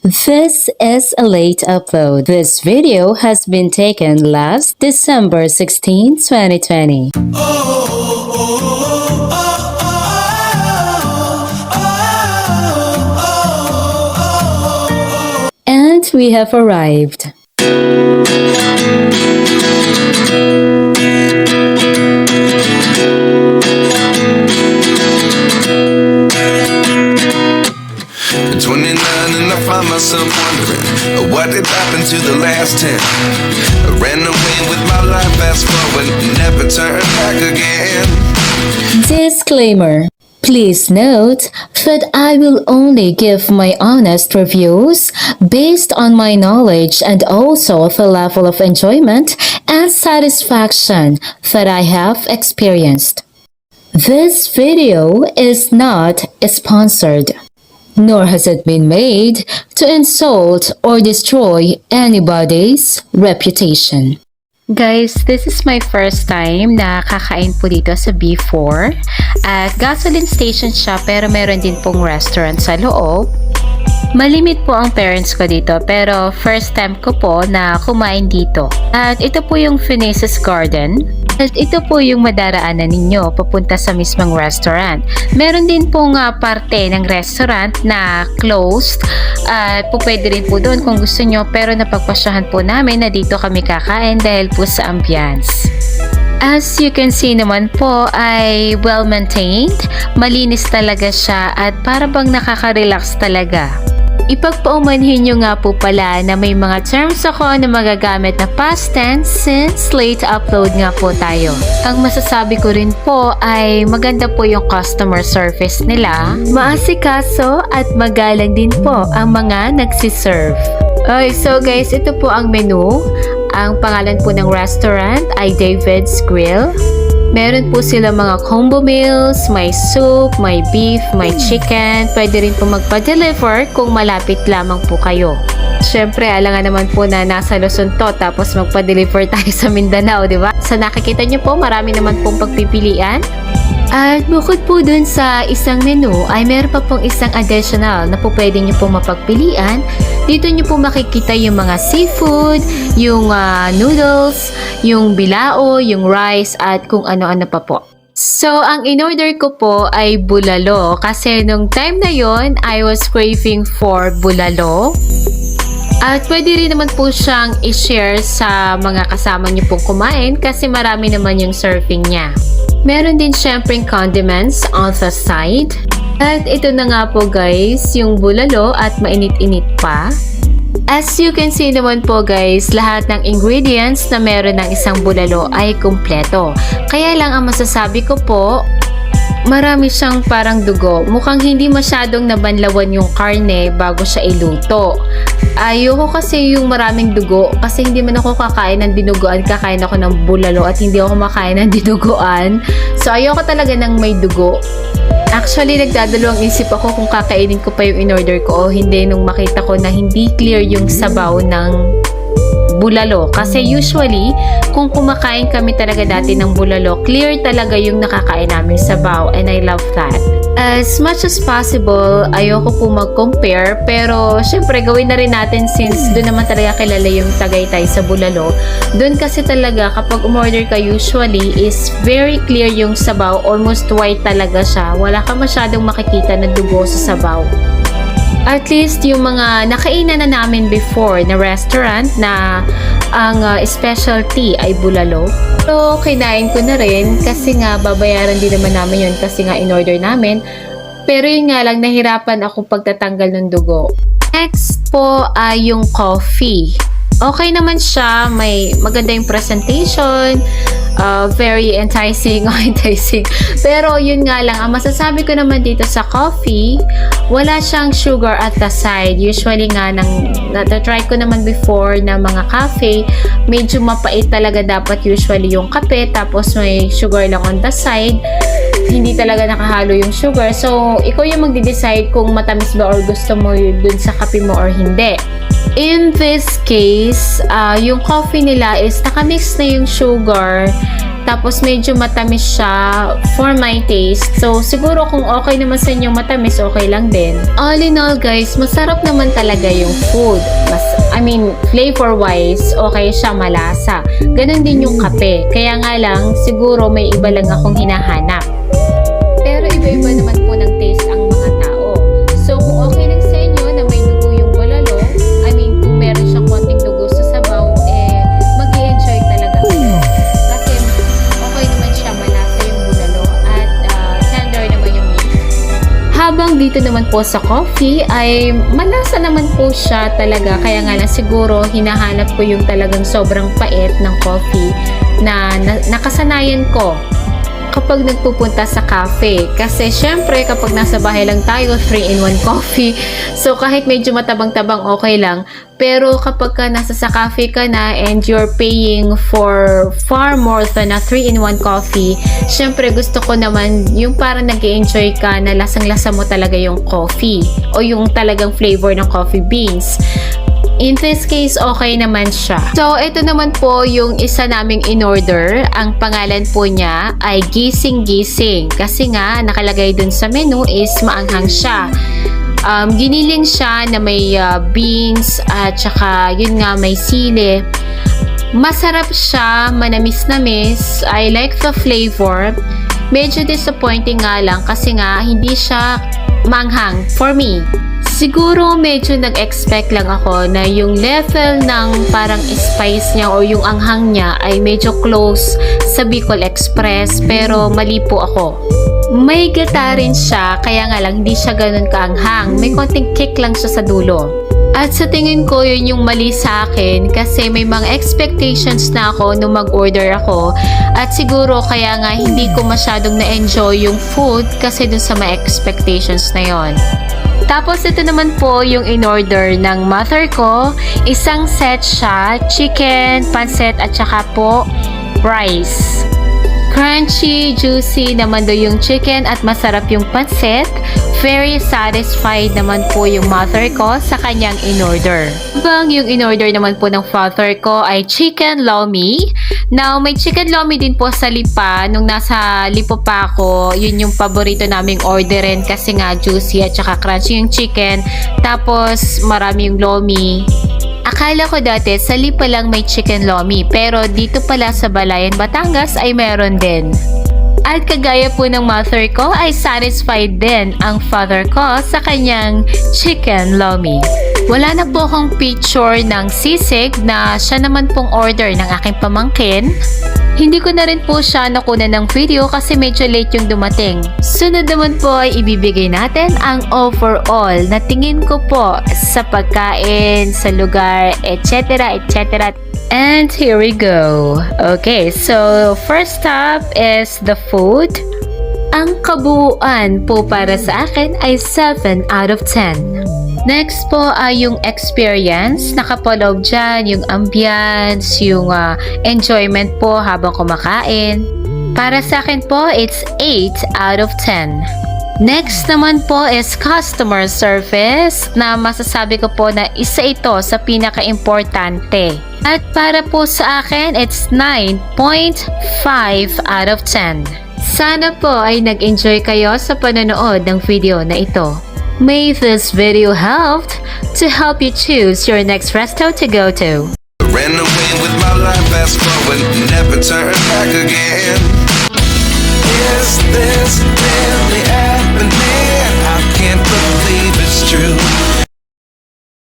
This is a late upload. This video has been taken last December 16, 2020. And we have arrived. At 29 and I find myself wondering what did happen to the last 10. I ran away with my life, fast forward, never turn back again. Disclaimer. Please note that I will only give my honest reviews based on my knowledge and also the level of enjoyment and satisfaction that I have experienced. This video is not sponsored, nor has it been made to insult or destroy anybody's reputation. Guys, this is my first time na kakain po dito sa B4 at gasoline station siya pero meron din pong restaurant sa loob. Malimit po ang parents ko dito pero first time ko po na kumain dito. At ito po yung Finesis Garden. At ito po yung madaraanan ninyo papunta sa mismong restaurant. Meron din pong parte ng restaurant na closed. At po pwede rin po doon kung gusto nyo pero napagpasyahan po namin na dito kami kakain dahil po sa ambience. As you can see naman po ay well maintained. Malinis talaga siya at para bang nakaka-relax talaga. Ipagpaumanhin nyo nga po pala na may mga terms ako na magagamit na past tense since late upload nga po tayo. Ang masasabi ko rin po ay maganda po yung customer service nila, maasikaso at magalang din po ang mga nagsiserve. Okay, so guys, ito po ang menu. Ang pangalan po ng restaurant ay David's Grill. Meron po sila mga combo meals, may soup, may beef, may chicken. Pwede rin po magpa-deliver kung malapit lamang po kayo. Siyempre, alangan naman po na nasa Luzon to tapos magpa-deliver tayo sa Mindanao, di ba? Sa nakikita nyo po, marami naman pong pagpipilian. At bukod po dun sa isang menu ay meron pa pong isang additional na po pwede nyo pong mapagpilian. Dito nyo po makikita yung mga seafood, yung noodles, yung bilao, yung rice at kung ano-ano pa po. So, ang in-order ko po ay bulalo kasi nung time na yon I was craving for bulalo. At pwede rin naman po siyang i-share sa mga kasama niyo pong kumain kasi marami naman yung serving niya. Meron din syempre condiments on the side. At ito na nga po guys, yung bulalo at mainit-init pa. As you can see naman po guys, lahat ng ingredients na meron ng isang bulalo ay kumpleto. Kaya lang ang masasabi ko po, marami siyang parang dugo. Mukhang hindi masyadong nabanlawan yung karne bago siya iluto. Ayoko kasi yung maraming dugo kasi hindi man ako kakain ng dinuguan, kakain ako ng bulalo at hindi ako makain ng dinuguan. So ayoko talaga ng may dugo. Actually, nagdadalawang isip ako kung kakainin ko pa yung in-order ko o hindi nung makita ko na hindi clear yung sabaw ng bulalo. Kasi usually, kung kumakain kami talaga dati ng bulalo, clear talaga yung nakakain namin sabaw and I love that. As much as possible, ayoko po mag-compare pero syempre gawin na rin natin since doon naman talaga kilala yung Tagaytay sa bulalo. Doon kasi talaga kapag umorder ka usually is very clear yung sabaw, almost white talaga siya. Wala ka masyadong makikita na dugo sa sabaw. At least yung mga nakainan na namin before na restaurant na ang specialty ay bulalo. So, kinain ko na rin kasi nga babayaran din naman namin yun kasi nga in-order namin. Pero yun nga lang, nahirapan ako pagtatanggal ng dugo. Next po ay yung coffee. Okay naman siya, may maganda yung presentation, very enticing. Pero yun nga lang, ang masasabi ko naman dito sa coffee, wala siyang sugar at the side. Usually nga, na-try ko naman before na mga cafe, medyo mapait talaga dapat usually yung kape, tapos may sugar lang on the side. Hindi talaga nakahalo yung sugar. So, ikaw yung magde-decide kung matamis ba or gusto mo yun dun sa kape mo or hindi. In this case, yung coffee nila is nakamix na yung sugar Tapos medyo matamis siya for my taste. So siguro kung okay naman sa inyo matamis, okay lang din. All in all guys, masarap naman talaga yung food. Flavor wise, okay siya, malasa. Ganon din yung kape. Kaya nga lang, siguro may iba lang akong hinahanap. Pero iba-iba naman po ng taste ang mga tao. So kung okay lang sa inyo na may dugo yung bulalo, kung meron siyang konting dugo sa sabaw, mag-i-enjoy talaga kayo. Kasi okay naman siya, malasa yung bulalo at tender naman yung meat. Habang dito naman po sa coffee ay malasa naman po siya talaga, kaya nga lang siguro hinahanap ko yung talagang sobrang pait ng coffee na nakasanayan ko kapag nagpupunta sa cafe. Kasi syempre kapag nasa bahay lang tayo, 3-in-1 coffee. So kahit medyo matabang-tabang okay lang. Pero kapag ka nasa sa cafe ka na and you're paying for far more than a 3-in-1 coffee, syempre gusto ko naman yung parang nag-enjoy ka na lasang-lasa mo talaga yung coffee o yung talagang flavor ng coffee beans. In this case, okay naman siya. So, ito naman po yung isa naming in-order. Ang pangalan po niya ay Gising-Gising. Kasi nga, nakalagay dun sa menu is maanghang siya. Giniling siya na may beans at saka yun nga may sili. Masarap siya, manamis-namis. I like the flavor. Medyo disappointing nga lang kasi nga hindi siya maanghang for me. Siguro medyo nag-expect lang ako na yung level ng parang spice niya o yung anghang niya ay medyo close sa Bicol Express, pero mali po ako. May gata rin siya, kaya nga lang hindi siya ganun kaanghang. May konting kick lang siya sa dulo. At sa tingin ko yun yung mali sa akin kasi may mga expectations na ako nung mag-order ako at siguro kaya nga hindi ko masyadong na-enjoy yung food kasi dun sa mga expectations na yon. Tapos ito naman po yung in-order ng mother ko. Isang set siya, chicken, pancit at saka po rice. Crunchy, juicy naman daw yung chicken at masarap yung pancit. Very satisfied naman po yung mother ko sa kanyang in-order. Habang yung in-order naman po ng father ko ay chicken lomi. Now, may chicken lomi din po sa Lipa. Nung nasa Lipo pa ako, yun yung paborito naming orderin kasi nga juicy at saka crunchy yung chicken. Tapos, marami yung lomi. Akala ko dati sa Lipa lang may chicken lomi, pero dito pala sa Balayan, Batangas ay meron din. At kagaya po ng mother ko ay satisfied din ang father ko sa kanyang chicken lomi. Wala na po akong picture ng sisig na siya naman pong order ng aking pamangkin. Hindi ko na rin po siya nakunan ng video kasi medyo late yung dumating. Sunod naman po ay ibibigay natin ang overall na tingin ko po sa pagkain, sa lugar, etc. etc. And here we go. Okay, so first up is the food. Ang kabuuan po para sa akin ay 7 out of 10. Next po ay yung experience. Nakapolog dyan yung ambience, yung enjoyment po habang kumakain. Para sa akin po, it's 8 out of 10. Next naman po is customer service na masasabi ko po na isa ito sa pinaka-importante. At para po sa akin, it's 9.5 out of 10. Sana po ay nag-enjoy kayo sa panonood ng video na ito. May this video helped to help you choose your next resto to go to. Ran away with my life, fast forward, never turn back again. Is this really happening? I can't believe it's true.